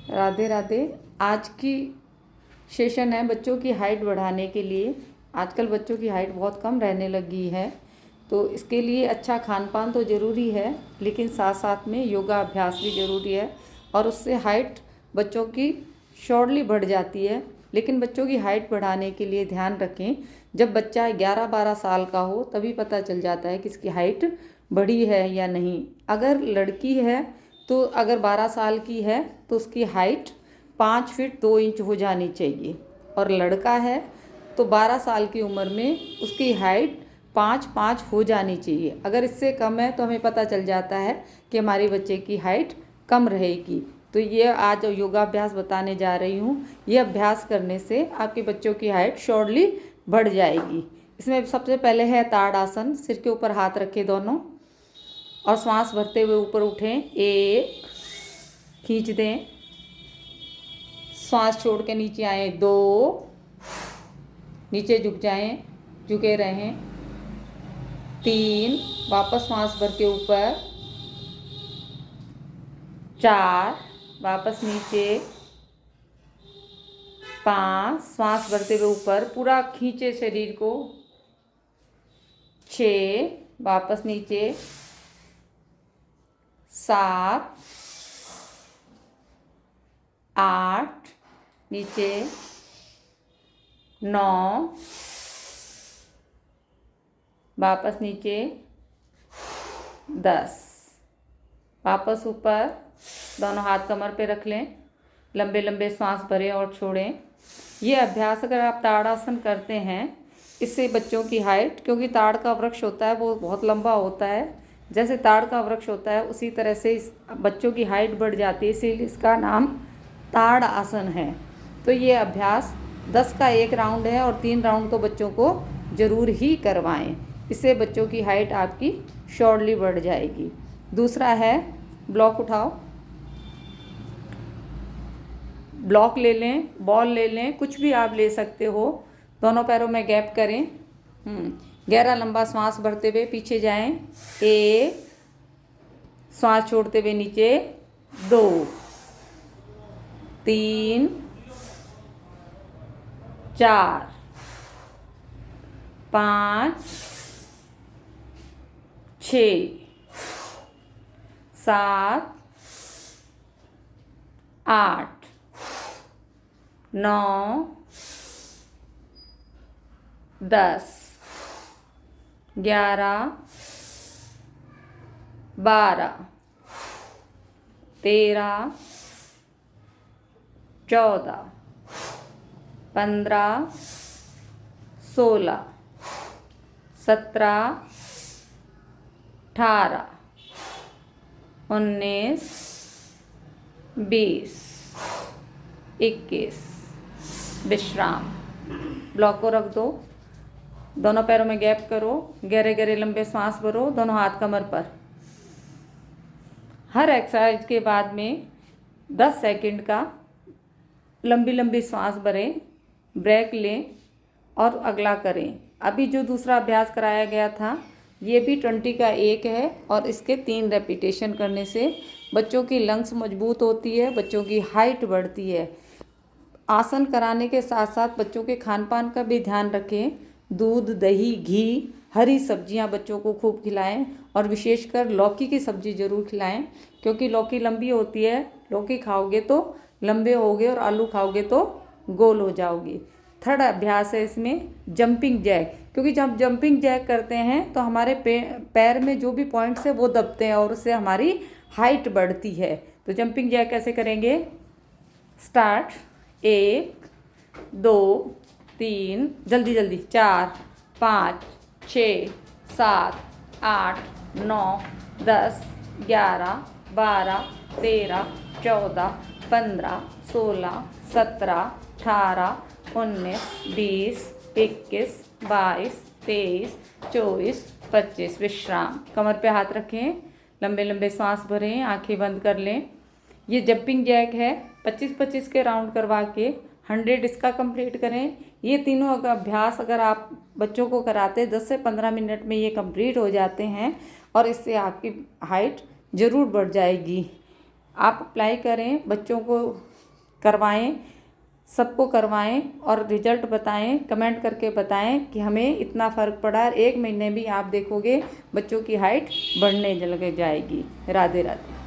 राधे राधे। आज की सेशन है बच्चों की हाइट बढ़ाने के लिए। आजकल बच्चों की हाइट बहुत कम रहने लगी है, तो इसके लिए अच्छा खान पान तो ज़रूरी है, लेकिन साथ साथ में योगा अभ्यास भी ज़रूरी है और उससे हाइट बच्चों की शॉर्टली बढ़ जाती है। लेकिन बच्चों की हाइट बढ़ाने के लिए ध्यान रखें, जब बच्चा 11-12 साल का हो तभी पता चल जाता है कि इसकी हाइट बढ़ी है या नहीं। अगर लड़की है तो अगर 12 साल की है तो उसकी हाइट 5 फीट 2 इंच हो जानी चाहिए, और लड़का है तो 12 साल की उम्र में उसकी हाइट 5-5 हो जानी चाहिए। अगर इससे कम है तो हमें पता चल जाता है कि हमारे बच्चे की हाइट कम रहेगी। तो ये आज योगाभ्यास बताने जा रही हूँ। ये अभ्यास करने से आपके बच्चों की हाइट शॉर्टली बढ़ जाएगी। इसमें सबसे पहले है ताड़ासन। सिर के ऊपर हाथ रखें दोनों और श्वास भरते हुए ऊपर उठें। 1, खींच दें, श्वास छोड़ के नीचे आए। 2, नीचे झुक जाएं, झुके रहें। 3, वापस श्वास भर के ऊपर। 4, वापस नीचे। 5, श्वास भरते हुए ऊपर, पूरा खींचे शरीर को। 6, वापस नीचे। 7, 8, नीचे। 9, वापस नीचे। 10, वापस ऊपर। दोनों हाथ कमर पे रख लें, लंबे लंबे सांस भरें और छोड़ें। ये अभ्यास अगर आप ताड़ासन करते हैं, इससे बच्चों की हाइट, क्योंकि ताड़ का वृक्ष होता है वो बहुत लंबा होता है, जैसे ताड़ का वृक्ष होता है उसी तरह से इस बच्चों की हाइट बढ़ जाती है, इसीलिए इसका नाम ताड़ आसन है। तो ये अभ्यास 10 का 1 राउंड है और 3 राउंड तो बच्चों को ज़रूर ही करवाएं। इससे बच्चों की हाइट आपकी शॉर्टली बढ़ जाएगी। दूसरा है ब्लॉक उठाओ। ब्लॉक ले लें, बॉल ले लें, कुछ भी आप ले सकते हो। दोनों पैरों में गैप करें। गहरा लंबा श्वास भरते हुए पीछे जाएं। 1, श्वास छोड़ते हुए नीचे। 2, 3, 4, 5, 6, 7, 8, 9, 10, 11, 12, 13, 14, 15, 16, 17, 18, 19, 20, 21। विश्राम। ब्लॉक को रख दो, दोनों पैरों में गैप करो, गहरे गहरे लंबे सांस भरो, दोनों हाथ कमर पर। हर एक्सरसाइज के बाद में 10 सेकंड का लंबी लंबी सांस भरें, ब्रेक लें और अगला करें। अभी जो दूसरा अभ्यास कराया गया था ये भी 20 का 1 है और इसके 3 रेपिटेशन करने से बच्चों की लंग्स मजबूत होती है, बच्चों की हाइट बढ़ती है। आसन कराने के साथ साथ बच्चों के खान पान का भी ध्यान रखें। दूध, दही, घी, हरी सब्जियां बच्चों को खूब खिलाएं और विशेषकर लौकी की सब्जी ज़रूर खिलाएं, क्योंकि लौकी लंबी होती है। लौकी खाओगे तो लंबे होगे और आलू खाओगे तो गोल हो जाओगे। थर्ड अभ्यास है इसमें जंपिंग जैक, क्योंकि जब जंपिंग जैक करते हैं तो हमारे पैर में जो भी पॉइंट्स है वो दबते हैं और उससे हमारी हाइट बढ़ती है। तो जंपिंग जैक कैसे करेंगे? स्टार्ट। 1, 2, 3, जल्दी जल्दी। 4, 5, 6, 7, 8, 9, 10, 11, 12, 13, 14, 15, 16, 17, 18, 19, 20, 21, 22, 23, 24, 25। विश्राम। कमर पे हाथ रखें, लंबे लंबे सांस भरें, आंखें बंद कर लें। ये जंपिंग जैक है। 25-25 के राउंड करवा के 100 इसका कंप्लीट करें। ये तीनों अभ्यास अगर आप बच्चों को कराते 10 से 15 मिनट में ये कंप्लीट हो जाते हैं और इससे आपकी हाइट ज़रूर बढ़ जाएगी। आप अप्लाई करें, बच्चों को करवाएं, सबको करवाएं और रिजल्ट बताएं, कमेंट करके बताएं कि हमें इतना फ़र्क पड़ा। 1 महीने भी आप देखोगे बच्चों की हाइट बढ़ने लग जाएगी। राधे राधे।